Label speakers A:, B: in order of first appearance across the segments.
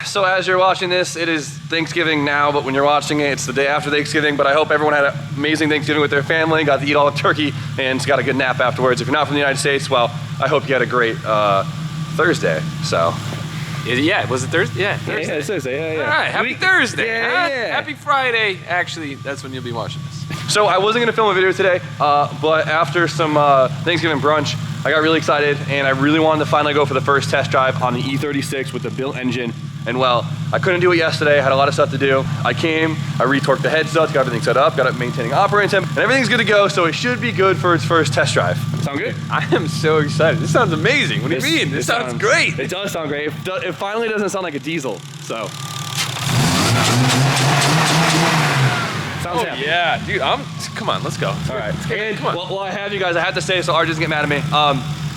A: So as you're watching this, it is Thanksgiving now, but when you're watching it, it's the day after Thanksgiving. But I hope everyone had an amazing Thanksgiving with their family, got to eat all the turkey, and got a good nap afterwards. If you're not from the United States, well, I hope you had a great Thursday, so.
B: Yeah, was it Thursday? Yeah, Thursday.
A: Yeah, it's Thursday, yeah.
B: All right, happy Thursday.
A: Yeah.
B: Happy Friday. Actually, that's when you'll be watching this.
A: So I wasn't gonna film a video today, but after some Thanksgiving brunch, I got really excited and I really wanted to finally go for the first test drive on the E36 with the built engine. And well, I couldn't do it yesterday. I had a lot of stuff to do. I came, I retorqued the head studs, got everything set up, got it maintaining operating temp, and everything's good to go, so it should be good for its first test drive. Sound good?
B: I am so excited. This sounds amazing. What do you mean? This sounds great.
A: It does sound great. It finally doesn't sound like a diesel, so. Sounds happy.
B: Yeah, dude, come on, let's go.
A: All right. And
B: come on.
A: Well, I have you guys, I have to say, so Art doesn't get mad at me.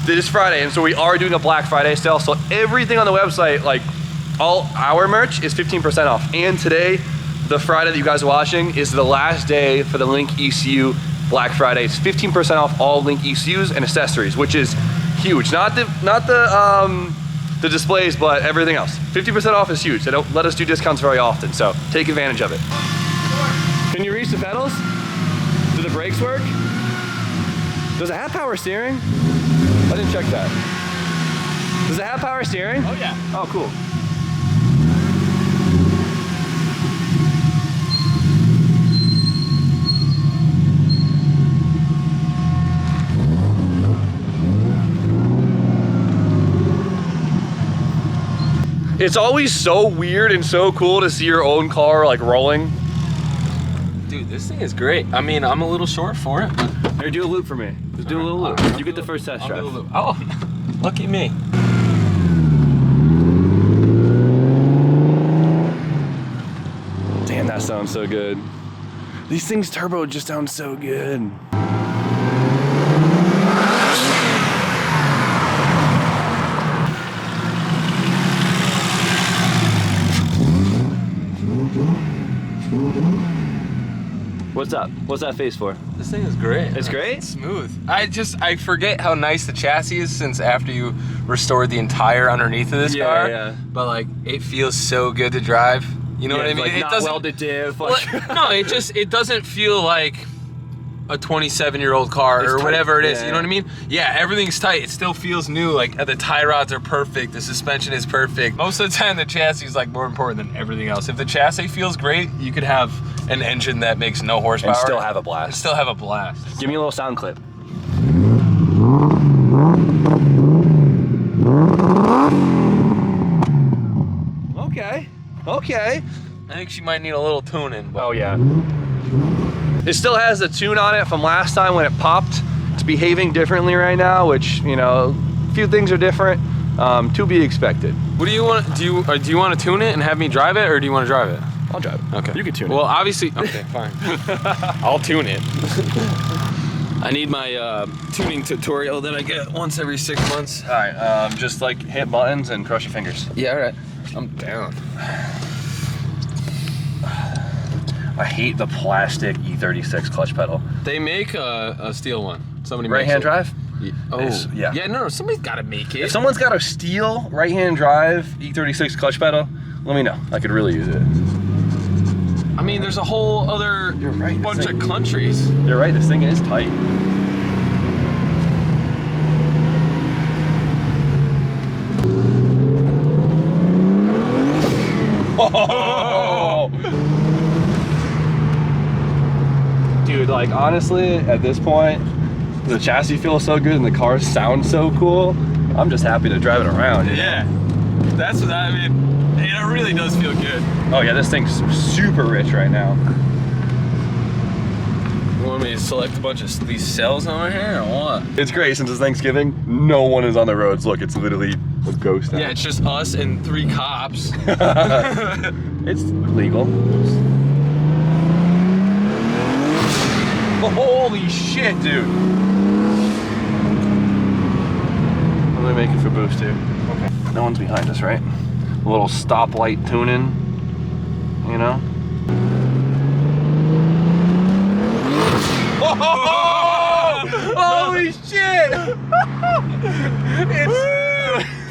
A: This is Friday, and so we are doing a Black Friday sale, so everything on the website, like all our merch is 15% off. And today, the Friday that you guys are watching, is the last day for the Link ECU Black Friday. It's 15% off all Link ECUs and accessories, which is huge. Not the displays, but everything else. 50% off is huge. They don't let us do discounts very often, so take advantage of it. Can you reach the pedals? Do the brakes work? Does it have power steering? I didn't check that. Does it have power steering?
B: Oh yeah.
A: Oh, cool. It's always so weird and so cool to see your own car like rolling.
B: Dude, this thing is great. I mean, I'm a little short for it.
A: Here, do a loop for me. Just do a little loop. You get the first test drive.
B: Oh, lucky me.
A: Damn, that sounds so good. These things turbo just sound so good. What's up? What's that face for?
B: This thing is great.
A: It's great?
B: It's smooth. I forget how nice the chassis is since after you restored the entire underneath of this car.
A: Yeah.
B: But like, it feels so good to drive. You know what I mean?
A: Like
B: it
A: not
B: doesn't.
A: welded diff.
B: Well, no, it doesn't feel like a 27-year-old car or whatever it is.
A: Yeah,
B: you know what I mean? Yeah, everything's tight. It still feels new. Like the tie rods are perfect. The suspension is perfect. Most of the time, the chassis is like more important than everything else. If the chassis feels great, you could have an engine that makes no horsepower
A: And still have a blast.
B: And still have a blast.
A: Give me a little sound clip. Okay. Okay.
B: I think she might need a little tuning.
A: Oh yeah. It still has the tune on it from last time when it popped. It's behaving differently right now, which, you know, a few things are different. To be expected.
B: What do you want? Do you want to tune it and have me drive it, or do you want to drive it?
A: I'll drive it.
B: Okay.
A: You can tune it.
B: Well, obviously. Okay, fine. I'll tune it. I need my tuning tutorial that I get once every 6 months.
A: All right. Just like hit buttons and cross your fingers.
B: Yeah. All right. I'm down.
A: I hate the plastic E36 clutch pedal.
B: They make a steel one. Somebody
A: Right-hand
B: makes it.
A: drive?
B: Yeah. Oh,
A: Yeah.
B: Yeah, no, somebody's got to make it.
A: If someone's got a steel right-hand drive E36 clutch pedal, let me know. I could really use it.
B: I mean, there's a whole other
A: You're right, this
B: bunch
A: thing-
B: of countries.
A: You're right, this thing is tight. Oh! Dude, like honestly, at this point, the chassis feels so good and the car sounds so cool. I'm just happy to drive it around. You know?
B: Yeah. That's what I mean. It really does feel good.
A: Oh yeah, this thing's super rich right now.
B: You want me to select a bunch of these cells over here or what?
A: It's great since it's Thanksgiving. No one is on the roads. Look, it's literally a ghost now.
B: Yeah, it's just us and 3 cops.
A: It's legal. Holy shit, dude. I'm gonna make it for boost too. Okay. No one's behind us, right? A little stoplight tuning, you know? Oh! Holy shit!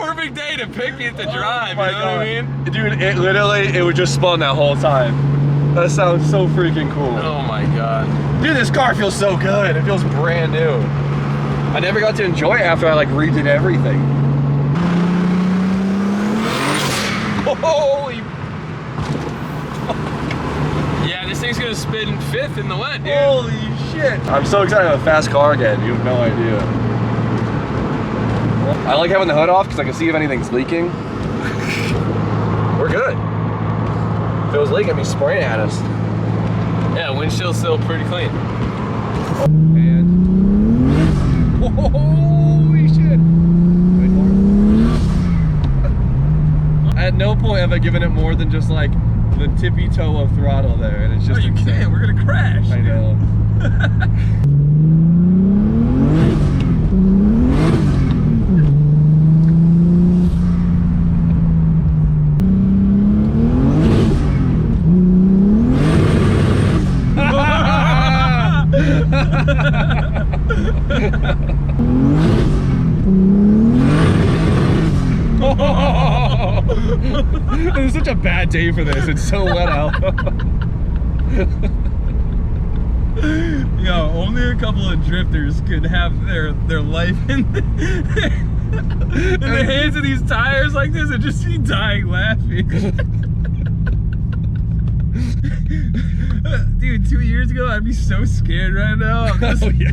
B: perfect day to pick it to drive,
A: Oh
B: you know what I mean?
A: Dude, it would just spun that whole time. That sounds so freaking cool.
B: Oh my God.
A: Dude, this car feels so good. It feels brand new. I never got to enjoy it after I like redid everything. Holy.
B: Yeah, this thing's gonna spin fifth in the wet, dude.
A: Holy shit. I'm so excited to have a fast car again. You have no idea. I like having the hood off because I can see if anything's leaking. We're good. If it was leaking, it'd be spraying at us.
B: Yeah, windshield's still pretty clean.
A: And holy shit! Wait for it. At no point have I given it more than just like the tippy toe of throttle there, and it's just.
B: Oh, you can't. We're gonna crash.
A: I know. It's such a bad day for this. It's so wet out.
B: Yo, only a couple of drifters could have their life in the hands of these tires like this and just be dying laughing. Dude, 2 years ago, I'd be so scared right now.
A: Oh yeah.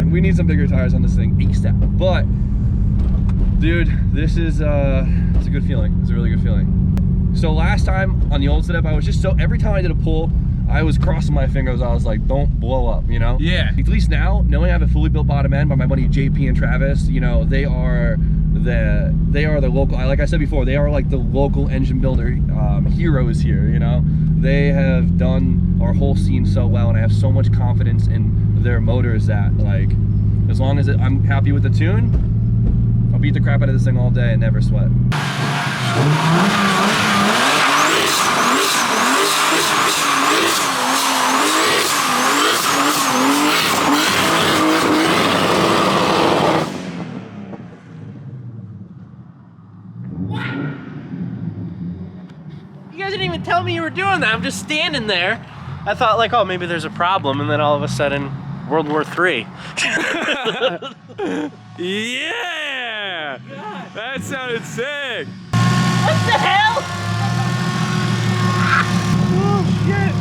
A: We need some bigger tires on this thing ASAP. But dude, this is it's a good feeling. It's a really good feeling. So last time on the old setup, I was just every time I did a pull, I was crossing my fingers. I was like, don't blow up, you know?
B: Yeah.
A: At least now, knowing I have a fully built bottom end by my buddy JP and Travis, you know, they are the local, like I said before, they are like the local engine builder heroes here, you know? They have done our whole scene so well, and I have so much confidence in their motors that, like, as long as I'm happy with the tune, I'll beat the crap out of this thing all day and never sweat.
C: You guys didn't even tell me you were doing that. I'm just standing there. I thought like, oh, maybe there's a problem, and then all of a sudden, World War III.
B: Yeah! That sounded sick.
C: What the hell?
A: Oh shit!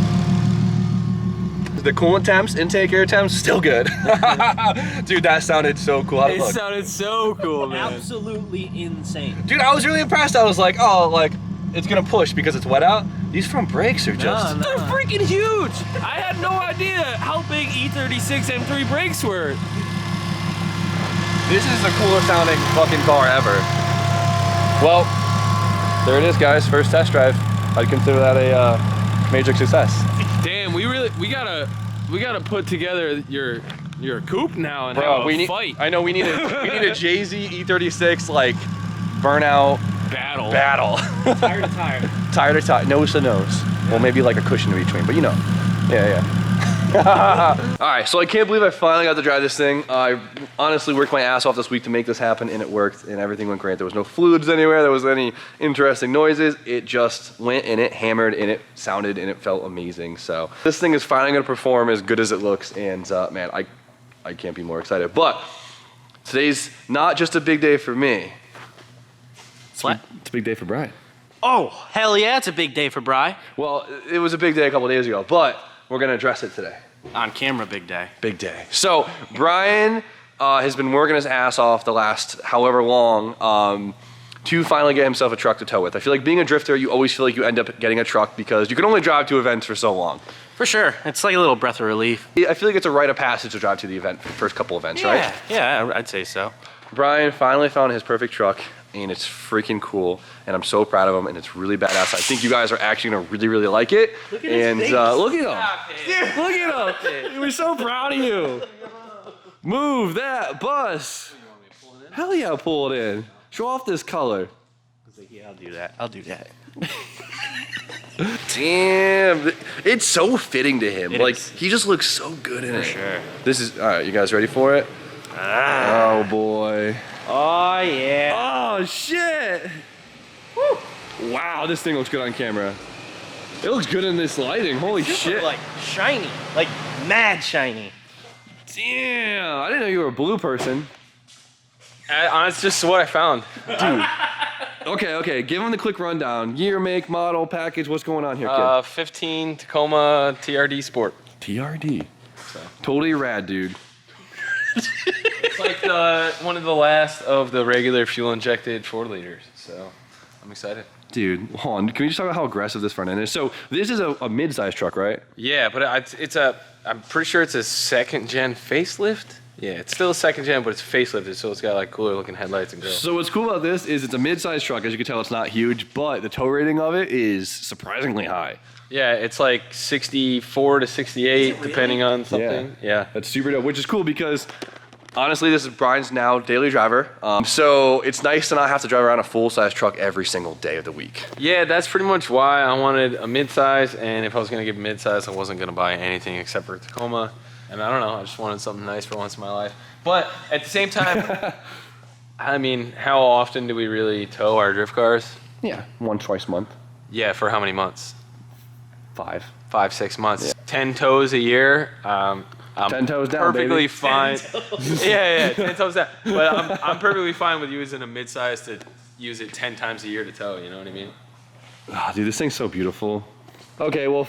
A: The coolant temps, intake air temps, still good. Dude, that sounded so cool. How'd it
B: It
A: look?
B: sounded so cool, man.
C: Absolutely insane.
A: Dude, I was really impressed. I was like, oh, like, it's gonna push because it's wet out. These front brakes are just...
C: No.
B: They're freaking huge! I had no idea how big E36 M3 brakes were.
A: This is the coolest sounding fucking car ever. Well, there it is, guys. First test drive. I'd consider that a major success.
B: Damn, we gotta put together your coupe now and
A: Bro,
B: have
A: we
B: a
A: need.
B: fight.
A: I know we need a Jay-Z E36 like burnout
B: battle.
C: Tire to tire.
A: tire to tire, nose to nose. Well, maybe like a cushion in between, but you know. Yeah. All right, so I can't believe I finally got to drive this thing. I honestly worked my ass off this week to make this happen, and it worked, and everything went great. There was no fluids anywhere, there was any interesting noises. It just went, and it hammered, and it sounded, and it felt amazing. So this thing is finally gonna perform as good as it looks, and man, I can't be more excited. But today's not just a big day for me.
C: What?
A: It's a big day for Brian.
C: Oh, hell yeah, it's a big day for Bri.
A: Well, it was a big day a couple days ago, but we're gonna address it today.
C: On camera, big day.
A: Big day. So Brian has been working his ass off the last however long to finally get himself a truck to tow with. I feel like being a drifter, you always feel like you end up getting a truck because you can only drive to events for so long.
C: For sure. It's like a little breath of relief.
A: I feel like it's a rite of passage to drive to the event, for the first couple events, right?
C: Yeah, I'd say so.
A: Brian finally found his perfect truck, and it's freaking cool, and I'm so proud of him, and it's really badass. I think you guys are actually gonna really, really like it.
C: Look at his face.
A: Look at him. Look at him. We're so proud of you. Move that bus. Hell yeah, pull it in. Show off this color.
C: Yeah, I'll do that.
A: Damn, it's so fitting to him.
C: It
A: like,
C: is.
A: he just looks so good in it.
C: sure.
A: This is, all right, you guys ready for it?
C: Ah.
A: Oh boy.
C: Oh yeah.
A: Oh shit! Woo. Wow, this thing looks good on camera. It looks good in this lighting. Holy shit!
C: Like shiny, like mad shiny.
A: Damn! I didn't know you were a blue person.
B: It's just what I found.
A: Dude. Okay. Give him the quick rundown. Year, make, model, package. What's going on here, kid?
B: 15 Tacoma TRD Sport.
A: TRD. So. Totally rad, dude.
B: It's like one of the last of the regular fuel injected 4-liters. So I'm excited.
A: Dude, hold on. Can we just talk about how aggressive this front end is? So this is a mid-size truck, right?
B: Yeah, but I'm pretty sure it's a 2nd gen facelift. Yeah, it's still a 2nd gen, but it's facelifted, so it's got like cooler looking headlights and grills.
A: So what's cool about this is it's a mid-size truck. As you can tell, it's not huge, but the tow rating of it is surprisingly high.
B: Yeah, it's like 64 to 68, really? Depending on something. Yeah.
A: That's super dope, which is cool because honestly, this is Brian's now daily driver. So it's nice to not have to drive around a full-size truck every single day of the week.
B: Yeah, that's pretty much why I wanted a mid-size, and if I was gonna get mid-size, I wasn't gonna buy anything except for a Tacoma. And I don't know, I just wanted something nice for once in my life. But at the same time, I mean, how often do we really tow our drift cars?
A: Yeah, twice a month.
B: Yeah, for how many months?
A: 5,
B: 6 months.
A: Yeah.
B: 10 tows a year.
A: 10 toes down,
B: perfectly
A: baby.
B: fine. 10 toes. Yeah, 10 toes down. But I'm perfectly fine with using a mid-size to use it 10 times a year to tow, you know what I mean?
A: Oh, dude, this thing's so beautiful. Okay, well,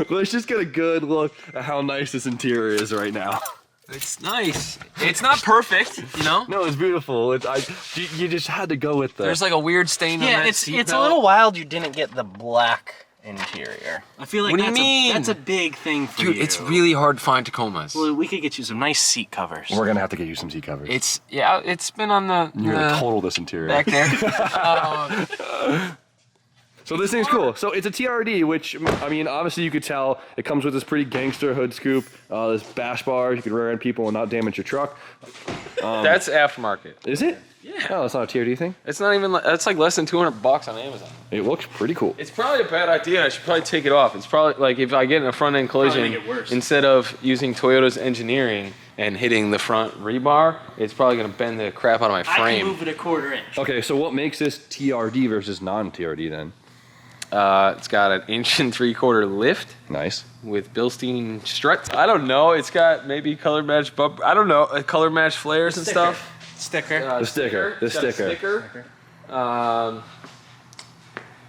A: let's just get a good look at how nice this interior is right now.
B: It's nice. It's not perfect, you know?
A: No, it's beautiful. You just had to go with the...
B: There's like a weird stain on that seat
C: it's a
B: belt.
C: little wild you didn't get the black interior. I feel like
B: what do you mean?
C: That's a big thing for you.
B: Dude, it's really hard to find Tacomas.
C: Well, we could get you some nice seat covers.
A: We're gonna have to get you some seat covers.
B: It's been on the...
A: You're gonna total this interior.
B: Back there.
A: So this thing's cool. So it's a TRD, which, I mean, obviously you could tell it comes with this pretty gangster hood scoop, this bash bar, you can rear end people and not damage your truck.
B: That's aftermarket.
A: Is it?
B: Yeah.
A: Oh, it's not a TRD thing?
B: It's not even, it's like less than $200 on Amazon.
A: It looks pretty cool.
B: It's probably a bad idea. I should probably take it off. It's probably, like, if I get in a front end collision, instead of using Toyota's engineering and hitting the front rebar, it's probably gonna bend the crap out of my frame.
C: I can move it 1/4 inch.
A: Okay, so what makes this TRD versus non-TRD then?
B: It's got an 1 3/4 lift.
A: Nice.
B: With Bilstein struts. I don't know. It's got maybe color match bumper. I don't know. Color match flares and stuff.
C: Sticker.
A: The sticker.
B: It's got a sticker.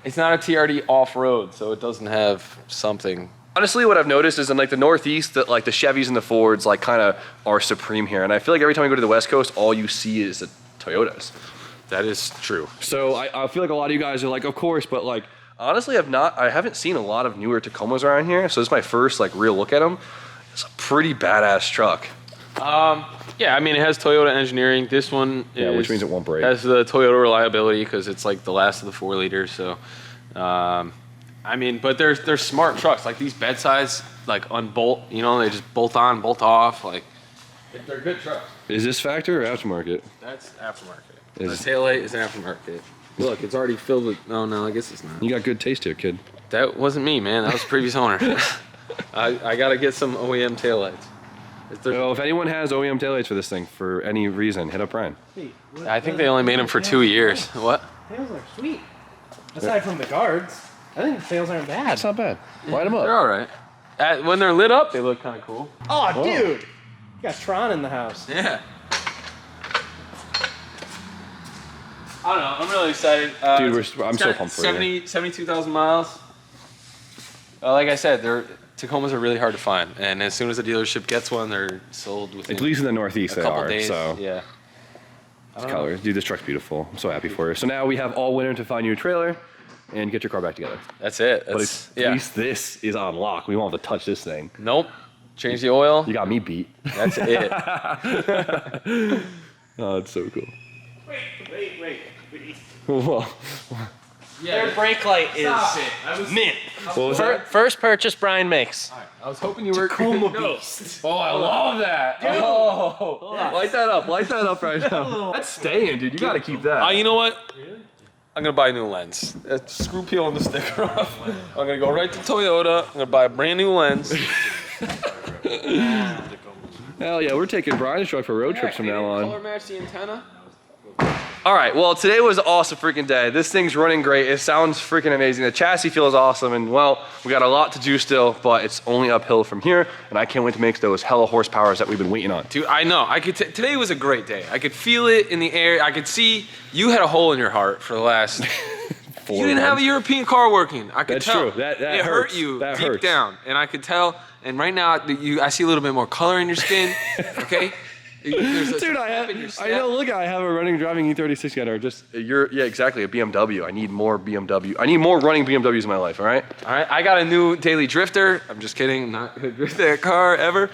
B: It's not a TRD off-road, so it doesn't have something.
A: Honestly, what I've noticed is in like the Northeast, that like the Chevys and the Fords like kind of are supreme here, and I feel like every time you go to the West Coast, all you see is the Toyotas.
B: That is true.
A: So I feel like a lot of you guys are like, of course, but like honestly, I haven't seen a lot of newer Tacomas around here, so this is my first like real look at them. It's a pretty badass truck.
B: Yeah, I mean, it has Toyota engineering. This one
A: which means it won't break.
B: Has the Toyota reliability because it's like the last of the 4-liters. So, I mean, but they're smart trucks. Like these bedsides, like unbolt. You know, they just bolt on, bolt off. Like they're good trucks.
A: Is this factory or aftermarket?
B: That's aftermarket. The taillight is aftermarket. Look, it's already filled with. Oh no, I guess it's not.
A: You got good taste here, kid.
B: That wasn't me, man. That was the previous owner. I gotta get some OEM taillights.
A: Well, if anyone has OEM taillights for this thing for any reason, hit up Brian.
B: I think they only made them for 2 years. What?
C: Tails are sweet. Aside from the guards, I think the tails aren't bad.
A: It's not bad. Light them up.
B: They're all right. When they're lit up, they look kind of cool.
C: Oh, dude! You got Tron in the house.
B: Yeah. I don't know. I'm really excited.
A: Dude, I'm so pumped for you.
B: 72,000 miles. Like I said, Tacomas are really hard to find, and as soon as the dealership gets one, they're sold within
A: at least in the Northeast
B: a couple days.
A: So
B: Yeah.
A: It's colors. Dude, this truck's beautiful. I'm so happy for you. So now we have all winter to find you a trailer and get your car back together.
B: That's it.
A: But at least this is on lock. We won't have to touch this thing.
B: Nope. Change the oil.
A: You got me beat.
B: That's it.
A: Oh, it's so cool.
C: Wait.
A: Well,
C: Their brake light is mint.
A: what was that?
C: First purchase Brian makes.
B: I was hoping you were
C: Tacoma Beast.
B: Oh, I love that.
C: Dude.
B: Oh,
A: Light that up. Light that up right now. That's staying, dude. You got to keep that.
B: you know what? Really? I'm gonna buy a new lens. Screw peeling the sticker off. I'm gonna go right to Toyota. I'm gonna buy a brand new lens.
A: Hell yeah, we're taking Brian's truck for road trips from now on.
B: Color match the antenna.
A: All right, well, today was an awesome freaking day. This thing's running great. It sounds freaking amazing. The chassis feels awesome, and well, we got a lot to do still, but it's only uphill from here, and I can't wait to make those hella horsepowers that we've been waiting on.
B: Dude, I know. Today was a great day. I could feel it in the air. I could see you had a hole in your heart for the last. You didn't have a European car working. I could tell.
A: That's true. That
B: it
A: hurts.
B: hurt you
A: That
B: deep
A: hurts.
B: down, and I could tell. And right now, I see a little bit more color in your skin. Okay.
A: Dude, I know. Look, I have a running driving E36 gun, or just yeah, exactly, a BMW. I need more BMW. I need more running BMWs in my life. All right.
B: All right. I got a new daily drifter. I'm just kidding. I'm not gonna drift that car ever.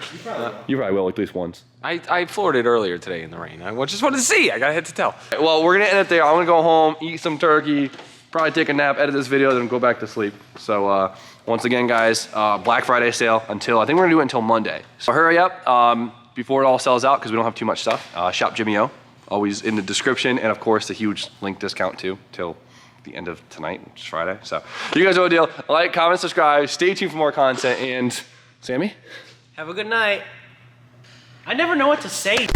A: You probably will at least once.
B: I floored it earlier today in the rain. I just wanted to see. I got a head to tell.
A: Well, we're gonna end it there. I'm gonna go home, eat some turkey, probably take a nap, edit this video, then go back to sleep. So once again, guys, Black Friday sale until I think we're gonna do it until Monday. So hurry up. Before it all sells out, because we don't have too much stuff. Shop Jimmy O, always in the description, and of course the huge link discount too, till the end of tonight, which is Friday. So you guys know the deal. Like, comment, subscribe, stay tuned for more content, and Sammy?
C: Have a good night. I never know what to say.